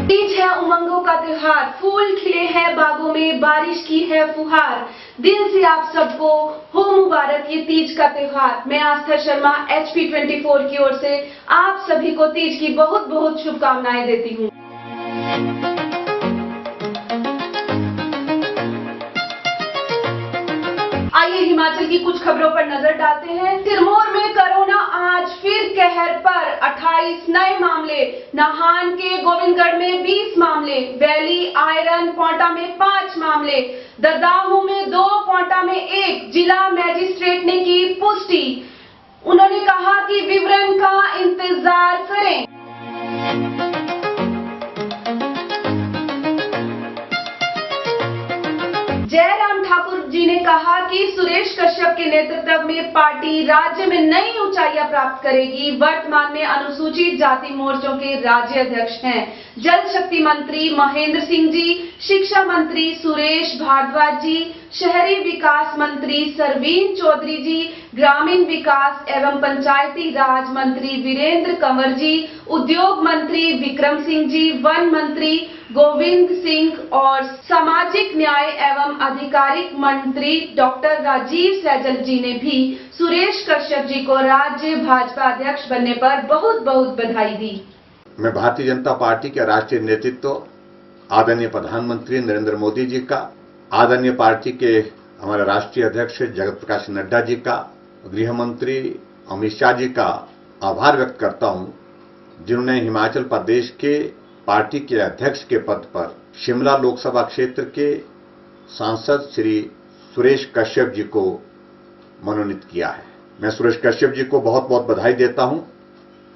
तीज है उमंगों का त्योहार, फूल खिले हैं बागों में, बारिश की है फुहार। दिल से आप सबको हो मुबारक ये तीज का त्योहार। मैं आस्था शर्मा HP24 की ओर से आप सभी को तीज की बहुत बहुत शुभकामनाएं देती हूँ। आइए हिमाचल की कुछ खबरों पर नजर डालते हैं। सिरमौर में कोरोना आज फिर कहर पर, 28 नए मामले। नाहन के गोविंदगढ़ में 20 मामले, वैली आयरन पांवटा में 5 मामले, ददाहू में 2, पांवटा में 1। जिला मैजिस्ट्रेट ने की पुष्टि। उन्होंने कहा कि विवरण का इंतजार करें। जयराम ठाकुर जी ने कहा कि सुरेश कश्यप के नेतृत्व में पार्टी राज्य में नई ऊंचाइयां प्राप्त करेगी। वर्तमान में अनुसूचित जाति मोर्चों के राज्य अध्यक्ष हैं जल शक्ति मंत्री महेंद्र सिंह जी, शिक्षा मंत्री सुरेश भारद्वाज जी, शहरी विकास मंत्री सरवीन चौधरी जी, ग्रामीण विकास एवं पंचायती राज मंत्री वीरेंद्र कंवर जी, उद्योग मंत्री विक्रम सिंह जी, वन मंत्री गोविंद सिंह और सामाजिक न्याय एवं आधिकारिक मंत्री डॉक्टर राजीव सैजल जी ने भी सुरेश कश्यप जी को राज्य भाजपा अध्यक्ष बनने पर बहुत बहुत बधाई दी। मैं भारतीय जनता पार्टी के राष्ट्रीय नेतृत्व आदरणीय प्रधानमंत्री नरेंद्र मोदी जी का, आदरणीय पार्टी के हमारे राष्ट्रीय अध्यक्ष जगत प्रकाश नड्डा जी का, गृह मंत्री अमित शाह जी का आभार व्यक्त करता हूं, जिन्होंने हिमाचल प्रदेश के पार्टी के अध्यक्ष के पद पर शिमला लोकसभा क्षेत्र के सांसद श्री सुरेश कश्यप जी को मनोनीत किया है। मैं सुरेश कश्यप जी को बहुत बहुत बधाई देता हूं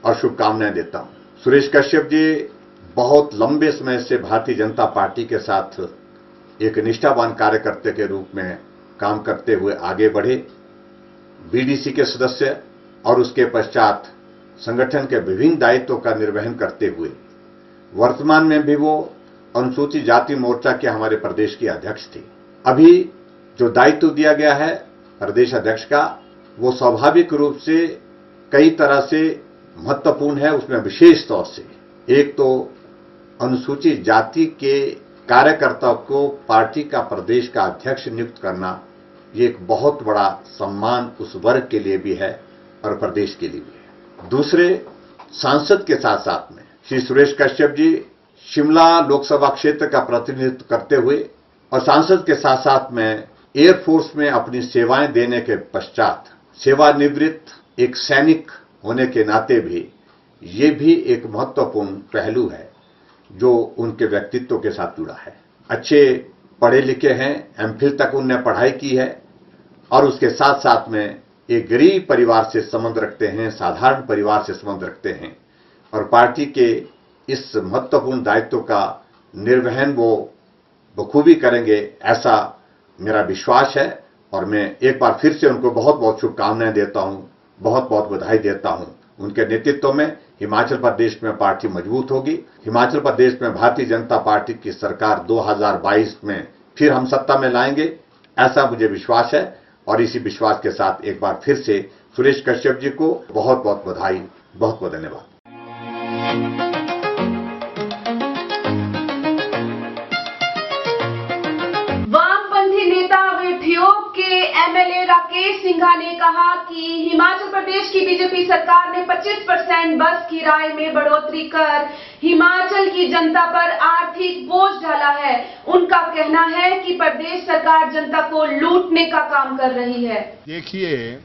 और शुभकामनाएं देता हूं। सुरेश कश्यप जी बहुत लंबे समय से भारतीय जनता पार्टी के साथ एक निष्ठावान कार्यकर्ता के रूप में काम करते हुए आगे बढ़े। बीडीसी के सदस्य और उसके पश्चात संगठन के विभिन्न दायित्वों का निर्वहन करते हुए वर्तमान में भी वो अनुसूचित जाति मोर्चा के हमारे प्रदेश के अध्यक्ष थे। अभी जो दायित्व दिया गया है प्रदेश अध्यक्ष का, वो स्वाभाविक रूप से कई तरह से महत्वपूर्ण है। उसमें विशेष तौर से एक तो अनुसूचित जाति के कार्यकर्ता को पार्टी का प्रदेश का अध्यक्ष नियुक्त करना, ये एक बहुत बड़ा सम्मान उस वर्ग के लिए भी है और प्रदेश के लिए भी है। दूसरे, सांसद के साथ साथ में श्री सुरेश कश्यप जी शिमला लोकसभा क्षेत्र का प्रतिनिधित्व करते हुए और सांसद के साथ साथ में एयरफोर्स में अपनी सेवाएं देने के पश्चात सेवानिवृत्त एक सैनिक होने के नाते भी ये भी एक महत्वपूर्ण पहलू है जो उनके व्यक्तित्व के साथ जुड़ा है। अच्छे पढ़े लिखे हैं, एमफिल तक उन्होंने पढ़ाई की है और उसके साथ साथ में एक गरीब परिवार से संबंध रखते हैं, साधारण परिवार से संबंध रखते हैं और पार्टी के इस महत्वपूर्ण दायित्व का निर्वहन वो बखूबी करेंगे, ऐसा मेरा विश्वास है। और मैं एक बार फिर से उनको बहुत बहुत शुभकामनाएं देता हूं, बहुत बहुत बधाई देता हूं। उनके नेतृत्व में हिमाचल प्रदेश में पार्टी मजबूत होगी। हिमाचल प्रदेश में भारतीय जनता पार्टी की सरकार 2022 में फिर हम सत्ता में लाएंगे, ऐसा मुझे विश्वास है। और इसी विश्वास के साथ एक बार फिर से सुरेश कश्यप जी को बहुत बहुत बधाई, बहुत बहुत धन्यवाद। वामपंथी नेता व ठियोग के MLA राकेश सिंघा ने कहा कि हिमाचल प्रदेश की बीजेपी सरकार ने 25% बस किराए में बढ़ोतरी कर हिमाचल की जनता पर आर्थिक बोझ डाला है। उनका कहना है कि प्रदेश सरकार जनता को लूटने का काम कर रही है। देखिए,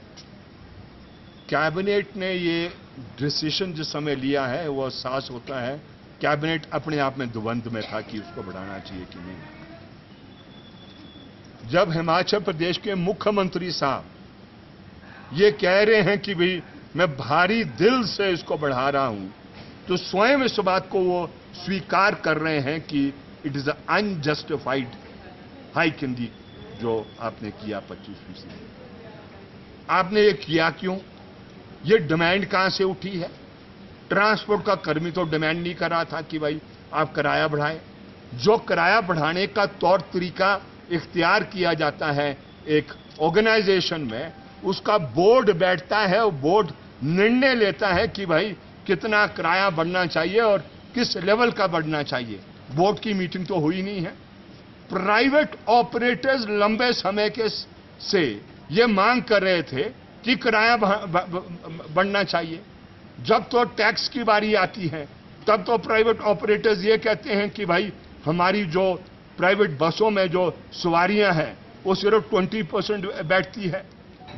कैबिनेट ने ये डिसीजन जिस समय लिया है वो एहसास होता है कैबिनेट अपने आप में द्वंद में था कि उसको बढ़ाना चाहिए कि नहीं। जब हिमाचल प्रदेश के मुख्यमंत्री साहब ये कह रहे हैं कि भाई मैं भारी दिल से इसको बढ़ा रहा हूं, तो स्वयं इस बात को वो स्वीकार कर रहे हैं कि it is unjustified hike in the जो आपने किया 25%। आपने ये किया क्यों? ये डिमांड कहां से उठी है? ट्रांसपोर्ट का कर्मी तो डिमांड नहीं कर रहा था कि भाई आप किराया बढ़ाएं। जो किराया बढ़ाने का तौर तरीका इख्तियार किया जाता है एक ऑर्गेनाइजेशन में, उसका बोर्ड बैठता है, वो बोर्ड निर्णय लेता है कि भाई कितना किराया बढ़ना चाहिए और किस लेवल का बढ़ना चाहिए। बोर्ड की मीटिंग तो हुई नहीं है। प्राइवेट ऑपरेटर्स लंबे समय से ये मांग कर रहे थे कि किराया बढ़ना चाहिए। जब तो टैक्स की बारी आती है तब तो प्राइवेट ऑपरेटर्स ये कहते हैं कि भाई हमारी जो प्राइवेट बसों में जो सवारियां हैं वो सिर्फ 20% बैठती है।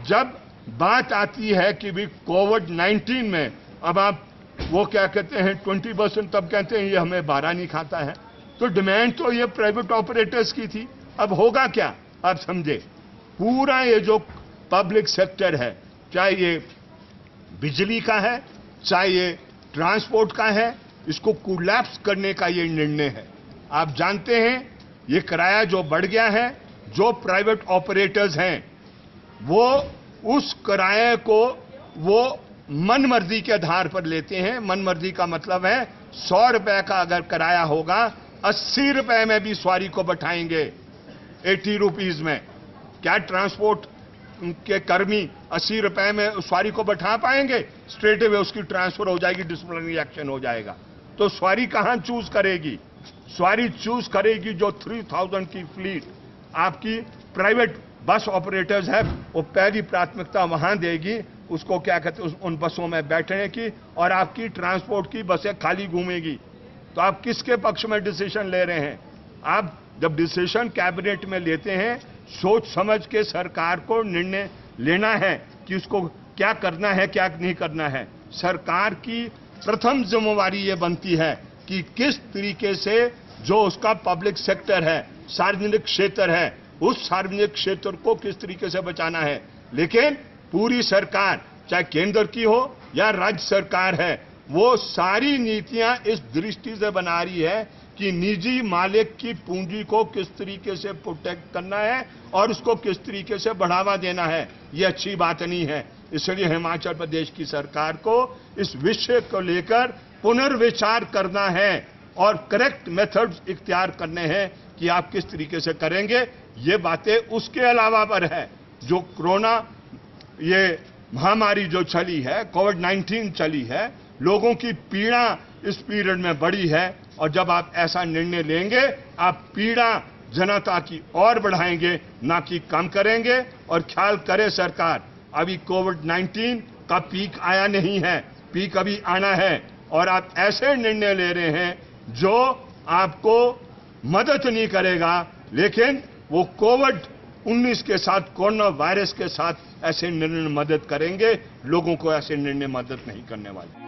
जब बात आती है कि भी कोविड-19 में अब आप वो क्या कहते हैं 20%, तब कहते हैं ये हमें बारह नहीं खाता है। तो डिमांड तो ये प्राइवेट ऑपरेटर्स की थी। अब होगा क्या, आप समझे, पूरा ये जो पब्लिक सेक्टर है, चाहे ये बिजली का है चाहे ये ट्रांसपोर्ट का है, इसको कोलैप्स करने का ये निर्णय है। आप जानते हैं ये किराया जो बढ़ गया है, जो प्राइवेट ऑपरेटर्स हैं वो उस किराए को वो मनमर्जी के आधार पर लेते हैं। मनमर्जी का मतलब है 100 रुपए का अगर किराया होगा 80 रुपए में भी सवारी को बैठाएंगे, 80 रुपीज में। क्या ट्रांसपोर्ट के कर्मी 80 रुपए में सवारी को बैठा पाएंगे? स्ट्रेट अवे उसकी ट्रांसफर हो जाएगी, डिसिप्लिनरी एक्शन हो जाएगा। तो सवारी कहां चूज करेगी? सवारी चूज करेगी जो 3000 की फ्लीट आपकी प्राइवेट बस ऑपरेटर्स है, वो पहली प्राथमिकता वहां देगी उसको, क्या कहते हैं, उन बसों में बैठने की, और आपकी ट्रांसपोर्ट की बसें खाली घूमेगी। तो आप किसके पक्ष में डिसीजन ले रहे हैं? आप जब डिसीजन कैबिनेट में लेते हैं, सोच समझ के सरकार को निर्णय लेना है कि उसको क्या करना है क्या नहीं करना है। सरकार की प्रथम जिम्मेवारी ये बनती है कि किस तरीके से जो उसका पब्लिक सेक्टर है, सार्वजनिक क्षेत्र है, उस सार्वजनिक क्षेत्र को किस तरीके से बचाना है। लेकिन पूरी सरकार, चाहे केंद्र की हो या राज्य सरकार है, वो सारी नीतियां इस दृष्टि से बना रही है कि निजी मालिक की पूंजी को किस तरीके से प्रोटेक्ट करना है और उसको किस तरीके से बढ़ावा देना है। ये अच्छी बात नहीं है। इसलिए हिमाचल प्रदेश की सरकार को इस विषय को लेकर पुनर्विचार करना है और करेक्ट मेथड्स इख्तियार करने हैं कि आप किस तरीके से करेंगे। ये बातें उसके अलावा पर है जो कोरोना ये महामारी जो चली है, कोविड-19 चली है, लोगों की पीड़ा इस पीरियड में बढ़ी है, और जब आप ऐसा निर्णय लेंगे आप पीड़ा जनता की और बढ़ाएंगे, ना कि कम करेंगे। और ख्याल करे सरकार, अभी कोविड-19 का पीक आया नहीं है, पीक अभी आना है, और आप ऐसे निर्णय ले रहे हैं जो आपको मदद नहीं करेगा, लेकिन वो कोविड-19 के साथ, कोरोना वायरस के साथ ऐसे निर्णय मदद करेंगे। लोगों को ऐसे निर्णय मदद नहीं करने वाले।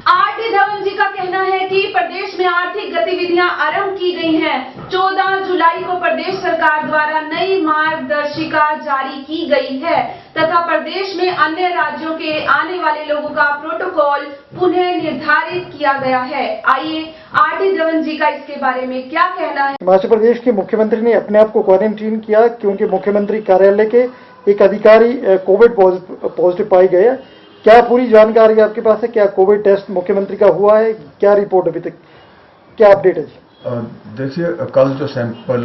आरटी धवन जी का कहना है कि प्रदेश में आर्थिक गतिविधियां आरंभ की गई हैं। 14 जुलाई को प्रदेश सरकार द्वारा नई मार्गदर्शिका जारी की गई है तथा प्रदेश में अन्य राज्यों के आने वाले लोगों का प्रोटोकॉल पुनः निर्धारित किया गया है। आइए आरटी धवन जी का इसके बारे में क्या कहना है। हिमाचल प्रदेश के मुख्यमंत्री ने अपने आप को क्वारंटीन किया क्योंकि मुख्यमंत्री कार्यालय के एक अधिकारी कोविड पॉजिटिव पाए गए। क्या पूरी जानकारी आपके पास है? क्या कोविड टेस्ट मुख्यमंत्री का हुआ है? क्या रिपोर्ट अभी तक, क्या अपडेट है जी? देखिए, कल जो सैंपल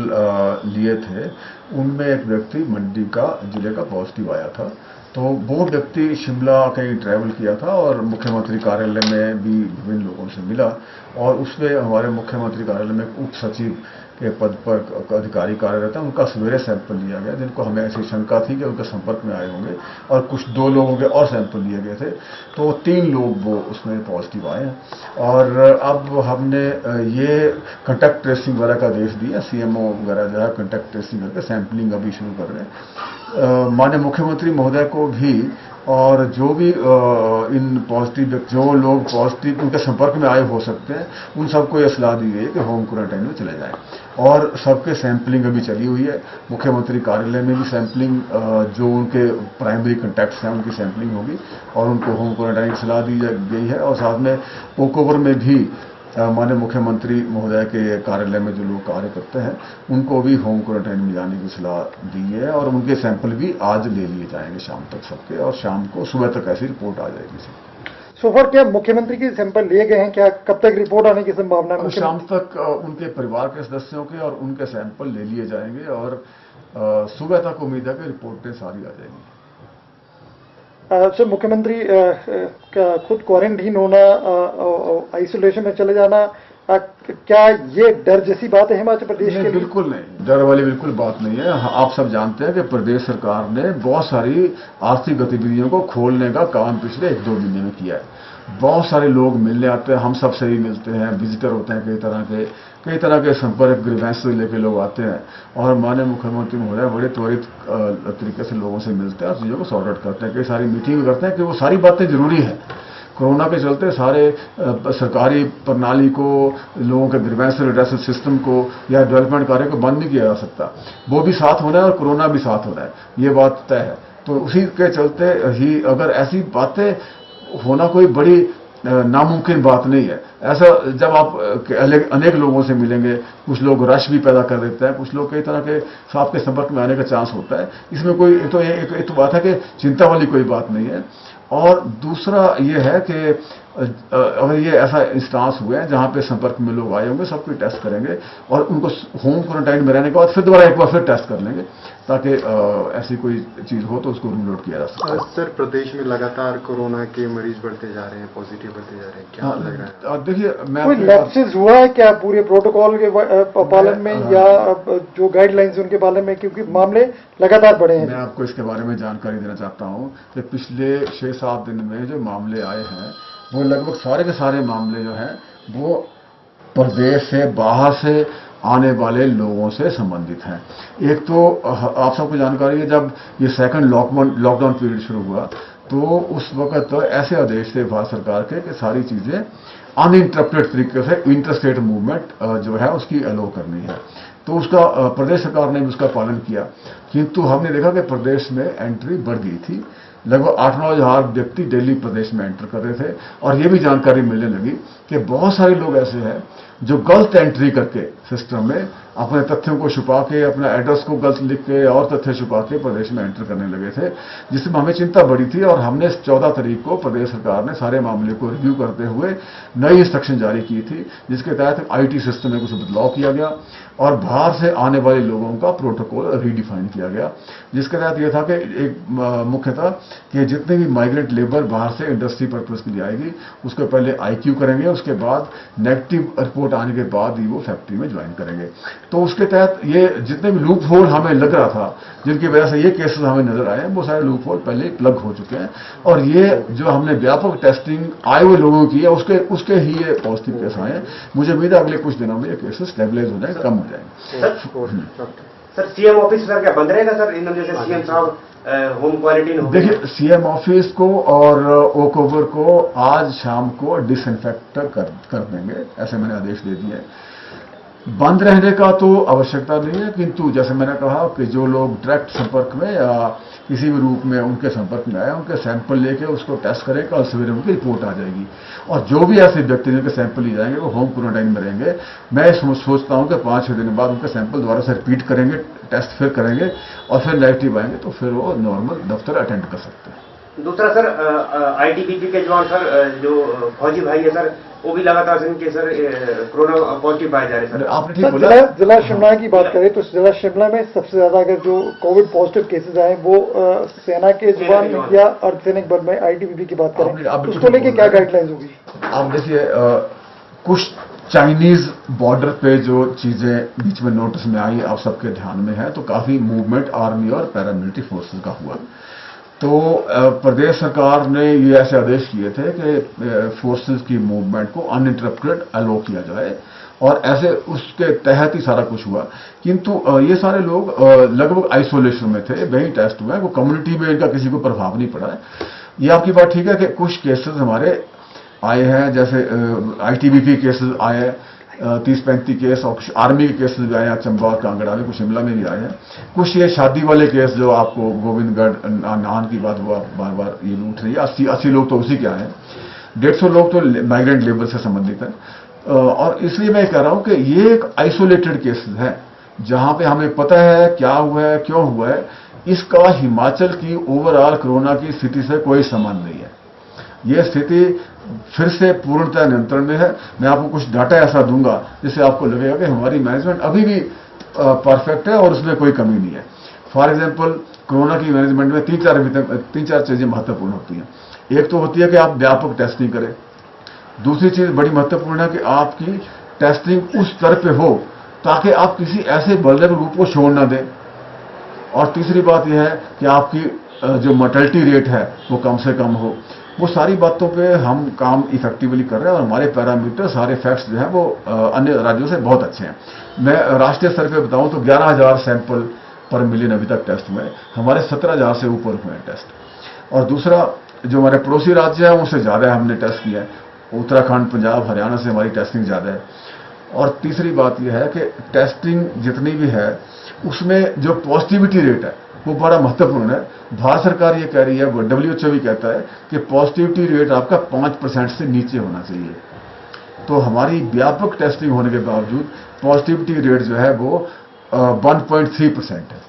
लिए थे उनमें एक व्यक्ति मंडी का जिले का पॉजिटिव आया था। तो वो व्यक्ति शिमला कहीं ट्रैवल किया था और मुख्यमंत्री कार्यालय में भी विभिन्न लोगों से मिला, और उसमें हमारे मुख्यमंत्री कार्यालय में उप सचिव के पद पर अधिकारी कार्यरत हैं, उनका सवेरे सैंपल लिया गया, जिनको हमें ऐसी शंका थी कि उनके संपर्क में आए होंगे, और कुछ 2 लोगों के और सैंपल लिए गए थे। तो 3 लोग वो उसमें पॉजिटिव आए हैं। और अब हमने ये कंटैक्ट ट्रेसिंग वगैरह का आदेश दिया, CMO वगैरह जो है कंटैक्ट ट्रेसिंग करके सैंपलिंग अभी शुरू कर रहे हैं। माननीय मुख्यमंत्री महोदय को भी, और जो भी इन पॉजिटिव, जो लोग पॉजिटिव उनके संपर्क में आए हो सकते हैं, उन सबको यह सलाह दी गई है कि होम क्वारंटाइन में चले जाएं। और सबके सैंपलिंग अभी चली हुई है। मुख्यमंत्री कार्यालय में भी सैंपलिंग, जो उनके प्राइमरी कॉन्टैक्ट्स हैं उनकी सैंपलिंग होगी और उनको होम क्वारंटाइन की सलाह दी गई है। और साथ में ओकओवर में भी माननीय मुख्यमंत्री महोदय के कार्यालय में जो लोग कार्य करते हैं उनको भी होम क्वारंटाइन में जाने की सलाह दी है, और उनके सैंपल भी आज ले लिए जाएंगे शाम तक सबके, और शाम को सुबह तक ऐसी रिपोर्ट आ जाएगी। सो फॉर क्या मुख्यमंत्री के सैंपल लिए गए हैं? क्या कब तक रिपोर्ट आने की संभावना है? शाम तक उनके परिवार के सदस्यों के और उनके सैंपल ले लिए जाएंगे और सुबह तक उम्मीद है कि रिपोर्टें सारी आ जाएंगी। सर, मुख्यमंत्री का खुद क्वारंटीन होना, आइसोलेशन में चले जाना, क्या ये डर जैसी बात है हिमाचल प्रदेश के लिए? बिल्कुल नहीं, डर वाली बिल्कुल बात नहीं है। आप सब जानते हैं कि प्रदेश सरकार ने बहुत सारी आर्थिक गतिविधियों को खोलने का काम पिछले 1-2 महीने में किया है। बहुत सारे लोग मिलने आते हैं, हम सबसे भी मिलते हैं, विजिटर होते हैं कई तरह के संपर्क ग्रीवेंस लेके लोग आते हैं और माननीय मुख्यमंत्री महोदय बड़े त्वरित तरीके से लोगों से मिलते हैं और चीज़ों को सॉर्ट आउट करते हैं। कई सारी मीटिंग करते हैं कि वो सारी बातें जरूरी है। कोरोना के चलते सारे सरकारी प्रणाली को, लोगों के ग्रीवेंस रिड्रेसल सिस्टम को या डेवलपमेंट कार्य को बंद नहीं किया जा सकता। वो भी साथ होना है और कोरोना भी साथ होना है, ये बात तय है। तो उसी के चलते ही अगर ऐसी बातें होना कोई बड़ी नामुमकिन बात नहीं है। ऐसा जब आप अनेक लोगों से मिलेंगे, कुछ लोग रश भी पैदा कर देते हैं, कुछ लोग कई तरह के आपके संपर्क में आने का चांस होता है। इसमें कोई एक तो बात है कि चिंता वाली कोई बात नहीं है। और दूसरा ये है कि अगर ये ऐसा इंस्टांस हुए हैं जहां पे संपर्क में लोग आए होंगे, सबको टेस्ट करेंगे और उनको होम क्वारंटाइन में रहने के बाद फिर दोबारा एक बार फिर टेस्ट कर लेंगे ताकि ऐसी कोई चीज हो तो उसको रूल आउट किया जा सके। सर, प्रदेश में लगातार कोरोना के मरीज बढ़ते जा रहे हैं, पॉजिटिव बढ़ते जा रहे हैं, क्या लग रहा है? देखिए, मैं कोई लैप्सेस हुआ है क्या पूरे प्रोटोकॉल के पालन में या जो गाइडलाइंस उनके पालन में, क्योंकि मामले लगातार बढ़े हैं? मैं आपको इसके बारे में जानकारी देना चाहता हूं कि पिछले 6-7 दिन में जो मामले आए हैं वो लगभग सारे के सारे मामले जो हैं वो प्रदेश से बाहर से आने वाले लोगों से संबंधित हैं। एक तो आप सबको जानकारी है, जब ये सेकंड लॉकडाउन पीरियड शुरू हुआ तो उस वक्त तो ऐसे आदेश थे भारत सरकार के कि सारी चीजें अनइंटरप्टेड तरीके से इंटरस्टेट मूवमेंट जो है उसकी अलो करनी है। तो उसका प्रदेश सरकार ने भी उसका पालन किया, किंतु हमने देखा कि प्रदेश में एंट्री बढ़ गई थी। लगभग 8-9 हज़ार व्यक्ति डेली प्रदेश में एंटर कर रहे थे और ये भी जानकारी मिलने लगी कि बहुत सारे लोग ऐसे हैं जो गलत एंट्री करके सिस्टम में अपने तथ्यों को छुपा के, अपना एड्रेस को गलत लिख के और तथ्य छुपा के प्रदेश में एंटर करने लगे थे, जिसमें हमें चिंता बढ़ी थी। और हमने 14 तारीख को प्रदेश सरकार ने सारे मामले को रिव्यू करते हुए नई इंस्ट्रक्शन जारी की थी, जिसके तहत आईटी सिस्टम में कुछ बदलाव किया गया और बाहर से आने वाले लोगों का प्रोटोकॉल रीडिफाइन किया गया, जिसके तहत यह था कि एक मुख्यतः कि जितने भी माइग्रेंट लेबर बाहर से इंडस्ट्री पर्पज के लिए आएगी उसको पहले IQ करेंगे, उसके बाद नेगेटिव रिपोर्ट आने के बाद ही वो फैक्ट्री में ज्वाइन करेंगे। तो उसके तहत ये जितने भी लूप होल हमें लग रहा था, जिनकी वजह से ये केसेस हमें नजर आए, वो सारे लूप होल पहले प्लग हो चुके हैं और ये जो हमने व्यापक टेस्टिंग आए हुए लोगों की है उसके ही ये पॉजिटिव केस आए हैं। मुझे उम्मीद है अगले कुछ दिनों में ये केसेस स्टेबलाइज हो जाएंगे, कम हो जाएंगे। सर, सीएम ऑफिस सर क्या बंद रहेगा सर? इन जैसे सीएम साहब होम क्वारंटीन हो? देखिए, सीएम ऑफिस को और ओक ओवर को आज शाम को डिसइंफेक्ट कर देंगे, ऐसे मैंने आदेश दे दिए। बंद रहने का तो आवश्यकता नहीं है, किंतु जैसे मैंने कहा कि जो लोग डायरेक्ट संपर्क में या किसी भी रूप में उनके संपर्क में आए, उनके सैंपल लेके उसको टेस्ट करें, कल सवेरे उनकी रिपोर्ट आ जाएगी। और जो भी ऐसे व्यक्ति जिनके सैंपल लिए जाएंगे वो होम क्वारंटाइन में रहेंगे। मैं सोचता हूं कि 5-6 दिन बाद उनके सैंपल दोबारा से रिपीट करेंगे, टेस्ट फिर करेंगे और फिर नेगेटिव आएंगे तो फिर वो नॉर्मल दफ्तर अटेंड कर सकते हैं। दूसरा सर, ITBP के जवान सर जो फौजी भाई है सर, वो भी लगातार इनके सर कोरोना पॉजिटिव पाए जा रहे हैं सर। आपने ठीक बोला। जिला शिमला की बात करें तो जिला शिमला में सबसे ज्यादा अगर जो कोविड पॉजिटिव केसेस आए वो सेना के जवान में या अर्धसैनिक बल में ITBP की बात करें, उसको लेके क्या गाइडलाइंस होगी? आप देखिए, कुछ चाइनीज बॉर्डर पे जो चीजें बीच में नोटिस में आई आप सबके ध्यान में है, तो काफी मूवमेंट आर्मी और पैरामिलिट्री फोर्सेस का हुआ। तो प्रदेश सरकार ने ये ऐसे आदेश किए थे कि फोर्सेस की मूवमेंट को अनइंटरप्टेड अलो किया जाए और ऐसे उसके तहत ही सारा कुछ हुआ। किंतु ये सारे लोग लगभग आइसोलेशन में थे, वहीं टेस्ट हुआ है, वो कम्युनिटी में इनका किसी को प्रभाव नहीं पड़ा है। ये आपकी बात ठीक है कि कुछ केसेस हमारे आए हैं, जैसे ITBP केसेस आए हैं, 30-35 केस, और कुछ आर्मी के केसेस भी आए हैं, चंबा और कांगड़ा में, कुछ शिमला में भी आए हैं। कुछ ये शादी वाले केस जो आपको गोविंदगढ़ नाहन की बात हुआ बार बार ये उठ रही है, 80 लोग तो उसी के आए हैं, 150 लोग तो माइग्रेंट लेबर से संबंधित हैं। और इसलिए मैं कह रहा हूं कि ये एक आइसोलेटेड केसेस है जहां पे हमें पता है क्या हुआ है, क्यों हुआ है। इसका हिमाचल की ओवरऑल कोरोना की स्थिति से कोई संबंध नहीं है। यह स्थिति फिर से पूर्णतः नियंत्रण में है। मैं आपको कुछ डाटा ऐसा दूंगा जिससे आपको लगेगा कि हमारी मैनेजमेंट अभी भी परफेक्ट है और उसमें कोई कमी नहीं है। फॉर एग्जाम्पल, कोरोना की मैनेजमेंट में तीन चार चीजें महत्वपूर्ण होती हैं। एक तो होती है कि आप व्यापक टेस्टिंग करें। दूसरी चीज बड़ी महत्वपूर्ण है कि आपकी टेस्टिंग उस स्तर पे हो ताकि आप किसी ऐसे वल्नरेबल ग्रुप को छोड़ ना दें। और तीसरी बात यह है कि आपकी जो मोर्टेलिटी रेट है वो कम से कम हो। वो सारी बातों पे हम काम इफेक्टिवली कर रहे हैं और हमारे पैरामीटर, सारे फैक्ट्स जो हैं वो अन्य राज्यों से बहुत अच्छे हैं। मैं राष्ट्रीय स्तर पे बताऊं तो 11,000 सैंपल पर मिलियन अभी तक टेस्ट हुए, हमारे 17,000 से ऊपर हुए हैं टेस्ट। और दूसरा, जो हमारे पड़ोसी राज्य हैं उनसे ज़्यादा हमने टेस्ट किया है। उत्तराखंड, पंजाब, हरियाणा से हमारी टेस्टिंग ज़्यादा है। और तीसरी बात यह है कि टेस्टिंग जितनी भी है उसमें जो पॉजिटिविटी रेट है वो बड़ा महत्वपूर्ण है। भारत सरकार ये कह रही है, वो WHO भी कहता है कि पॉजिटिविटी रेट आपका 5% से नीचे होना चाहिए। तो हमारी व्यापक टेस्टिंग होने के बावजूद पॉजिटिविटी रेट जो है वो 1.3% है।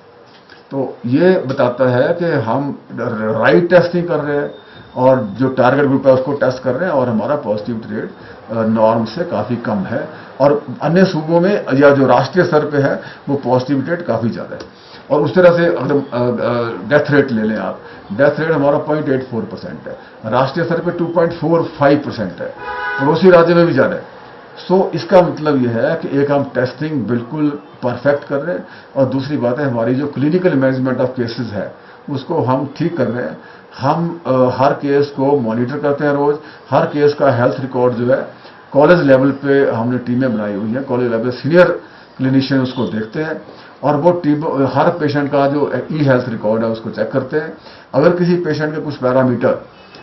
तो ये बताता है कि हम राइट टेस्टिंग कर रहे हैं और जो टारगेट ग्रुप है उसको टेस्ट कर रहे हैं और हमारा पॉजिटिविटी रेट नॉर्म से काफ़ी कम है। और अन्य सूबों में या जो राष्ट्रीय स्तर पे है वो पॉजिटिविटी रेट काफ़ी ज़्यादा है। और उस तरह से अगर डेथ रेट ले लें आप, डेथ रेट हमारा 0.84% है, राष्ट्रीय स्तर पे 2.45% है, पड़ोसी राज्य में भी ज़्यादा है। सो इसका मतलब यह है कि एक हम टेस्टिंग बिल्कुल परफेक्ट कर रहे हैं और दूसरी बात है हमारी जो क्लिनिकल मैनेजमेंट ऑफ केसेस है उसको हम ठीक कर रहे हैं। हम हर केस को मॉनिटर करते हैं रोज। हर केस का हेल्थ रिकॉर्ड जो है कॉलेज लेवल पे हमने टीमें बनाई हुई हैं, कॉलेज लेवल सीनियर क्लिनिशियन उसको देखते हैं और वो टीम हर पेशेंट का जो ई हेल्थ रिकॉर्ड है उसको चेक करते हैं। अगर किसी पेशेंट के कुछ पैरामीटर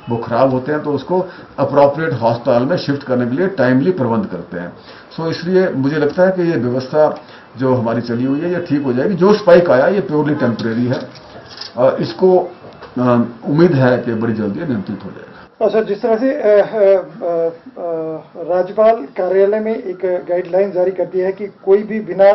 वो खराब होते हैं तो उसको अप्रोप्रिएट हॉस्पिटल में शिफ्ट करने के लिए टाइमली प्रबंध करते हैं। सो इसलिए मुझे लगता है कि ये व्यवस्था जो हमारी चली हुई है ये ठीक हो जाएगी। जो स्पाइक आया ये प्योरली टेम्परेरी है, इसको उम्मीद है कि बड़ी जल्दी नियंत्रित हो जाएगा। सर, जिस तरह से राज्यपाल कार्यालय में एक गाइडलाइन जारी करती है कि कोई भी बिना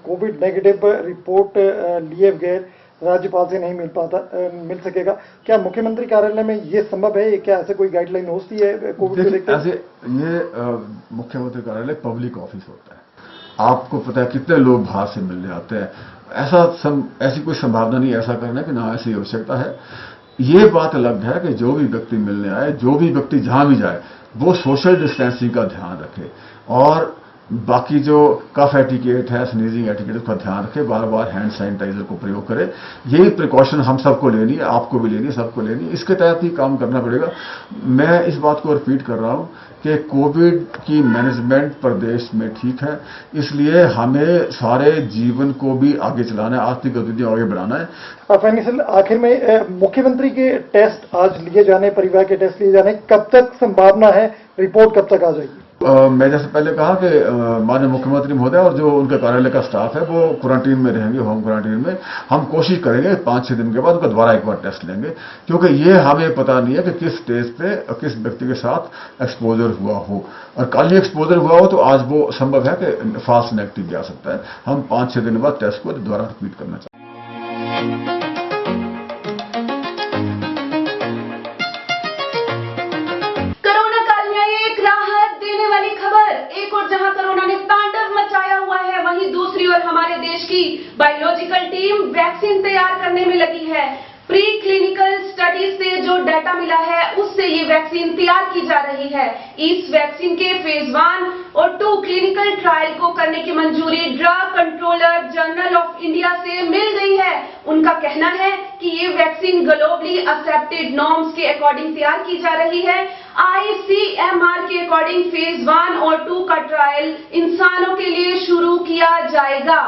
कोविड नेगेटिव रिपोर्ट लिए बगैर राज्यपाल से नहीं मिल सकेगा, क्या मुख्यमंत्री कार्यालय में ये संभव है? क्या ऐसे कोई गाइडलाइन होती है कोविड को देखते हुए? ये मुख्यमंत्री कार्यालय पब्लिक ऑफिस होता है। आपको पता है कितने लोग बाहर से मिलने आते हैं। ऐसी कोई संभावना नहीं ऐसा करने की, ना ऐसी आवश्यकता है। ये बात अलग है कि जो भी व्यक्ति मिलने आए, जो भी व्यक्ति जहां भी जाए वो सोशल डिस्टेंसिंग का ध्यान रखे और बाकी जो कफ एटिकेट है, स्नीजिंग एटिकेट का ध्यान रखे, बार बार हैंड सैनिटाइजर को प्रयोग करे। यही प्रिकॉशन हम सबको लेनी है, आपको भी लेनी है, सबको लेनी है। इसके तहत ही काम करना पड़ेगा। मैं इस बात को रिपीट कर रहा हूं कि कोविड की मैनेजमेंट प्रदेश में ठीक है, इसलिए हमें सारे जीवन को भी आगे चलाना है, आर्थिक गतिविधियों आगे बढ़ाना है। फाइनल आखिर में मुख्यमंत्री के टेस्ट आज लिए जाने, परिवार के टेस्ट लिए जाने, कब तक संभावना है, रिपोर्ट कब तक आ जाएगी? मैं जैसे पहले कहा कि माननीय मुख्यमंत्री महोदय और जो उनके कार्यालय का स्टाफ है वो क्वारंटीन में रहेंगे, होम क्वारंटीन में। हम कोशिश करेंगे 5-6 दिन के बाद उनका दोबारा एक बार टेस्ट लेंगे, क्योंकि ये हमें पता नहीं है कि किस स्टेज पे किस व्यक्ति के साथ एक्सपोजर हुआ हो। और कल ही एक्सपोजर हुआ हो तो आज वो संभव है कि फास्ट नेगेटिव जा सकता है। हम 5-6 दिन बाद टेस्ट को दोबारा रिपीट करना चाहते हैं। जहां कोरोना ने तांडव मचाया हुआ है, वहीं दूसरी ओर हमारे देश की बायोलॉजिकल टीम वैक्सीन तैयार करने में लगी है। प्री क्लिनिकल स्टडीज से जो डाटा मिला है उससे ये वैक्सीन तैयार की जा रही है। इस वैक्सीन के फेज 1 और 2 क्लिनिकल ट्रायल को करने की मंजूरी drug controller general of India से मिल गई है। उनका कहना है कि ये वैक्सीन ग्लोबली एक्सेप्टेड नॉर्म्स के अकॉर्डिंग तैयार की जा रही है। ICMR के अकॉर्डिंग फेज 1 और 2 का ट्रायल इंसानों के लिए शुरू किया जाएगा।